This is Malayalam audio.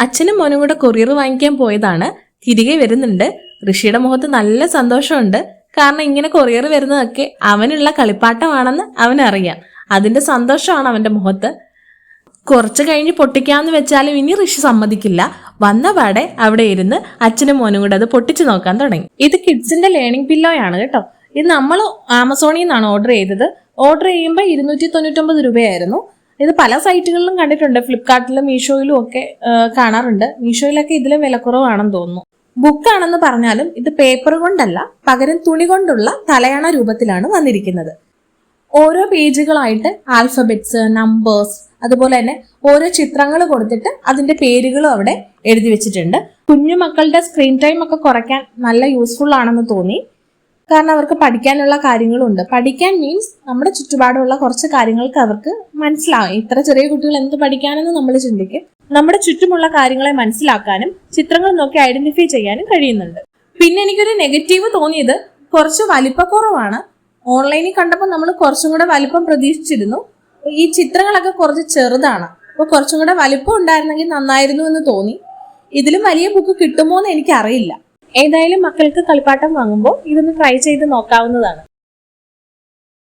അച്ഛനും മോനും കൂടെ കൊറിയർ വാങ്ങിക്കാൻ പോയതാണ്. തിരികെ വരുന്നുണ്ട്. ഋഷിയുടെ മുഖത്ത് നല്ല സന്തോഷമുണ്ട്. കാരണം ഇങ്ങനെ കൊറിയർ വരുന്നതൊക്കെ അവനുള്ള കളിപ്പാട്ടമാണെന്ന് അവനറിയാം. അതിന്റെ സന്തോഷമാണ് അവന്റെ മുഖത്ത്. കുറച്ച് കഴിഞ്ഞ് പൊട്ടിക്കാന്ന് വെച്ചാലും ഇനി ഋഷി സമ്മതിക്കില്ല. വന്നപാടെ അവിടെ ഇരുന്ന് അച്ഛനും മോനും കൂടെ അത് പൊട്ടിച്ചു നോക്കാൻ തുടങ്ങി. ഇത് കിഡ്സിന്റെ ലേണിംഗ് പില്ലോയാണ് കേട്ടോ. ഇത് നമ്മൾ ആമസോണിൽ നിന്നാണ് ഓർഡർ ചെയ്തത്. ഓർഡർ ചെയ്യുമ്പോൾ 299 രൂപയായിരുന്നു. ഇത് പല സൈറ്റുകളിലും കണ്ടിട്ടുണ്ട്. ഫ്ലിപ്കാർട്ടിലും മീഷോയിലും ഒക്കെ കാണാറുണ്ട്. മീഷോയിലൊക്കെ ഇതിലും വിലക്കുറവാണെന്ന് തോന്നുന്നു. ബുക്കാണെന്ന് പറഞ്ഞാലും ഇത് പേപ്പർ കൊണ്ടല്ല, പകരം തുണി കൊണ്ടുള്ള തലയണ രൂപത്തിലാണ് വന്നിരിക്കുന്നത്. ഓരോ പേജുകളായിട്ട് ആൽഫബറ്റ്സ്, നമ്പേഴ്സ്, അതുപോലെ തന്നെ ഓരോ ചിത്രങ്ങൾ കൊടുത്തിട്ട് അതിന്റെ പേരുകളും അവിടെ എഴുതി വെച്ചിട്ടുണ്ട്. കുഞ്ഞു മക്കളുടെ സ്ക്രീൻ ടൈം ഒക്കെ കുറയ്ക്കാൻ നല്ല യൂസ്ഫുൾ ആണെന്ന് തോന്നി. കാരണം അവർക്ക് പഠിക്കാനുള്ള കാര്യങ്ങളുണ്ട്. പഠിക്കാൻ മീൻസ് നമ്മുടെ ചുറ്റുപാടുള്ള കുറച്ച് കാര്യങ്ങൾക്ക് അവർക്ക് മനസ്സിലാവും. ഇത്ര ചെറിയ കുട്ടികൾ എന്ത് പഠിക്കാനെന്ന് നമ്മൾ ചിന്തിക്കും. നമ്മുടെ ചുറ്റുമുള്ള കാര്യങ്ങളെ മനസ്സിലാക്കാനും ചിത്രങ്ങൾ നോക്കി ഐഡന്റിഫൈ ചെയ്യാനും കഴിയുന്നുണ്ട്. പിന്നെ എനിക്കൊരു നെഗറ്റീവ് തോന്നിയത് കുറച്ച് വലിപ്പക്കുറവാണ്. ഓൺലൈനിൽ കണ്ടപ്പോൾ നമ്മൾ കുറച്ചും കൂടെ വലിപ്പം പ്രതീക്ഷിച്ചിരുന്നു. ഈ ചിത്രങ്ങളൊക്കെ കുറച്ച് ചെറുതാണ്. അപ്പോൾ കുറച്ചും കൂടെ വലിപ്പം ഉണ്ടായിരുന്നെങ്കിൽ നന്നായിരുന്നു എന്ന് തോന്നി. ഇതിലും വലിയ ബുക്ക് കിട്ടുമോ എന്ന് എനിക്കറിയില്ല. ഏതായാലും മക്കൾക്ക് കളിപ്പാട്ടം വാങ്ങുമ്പോൾ ഇതൊന്ന് ട്രൈ ചെയ്ത് നോക്കാവുന്നതാണ്.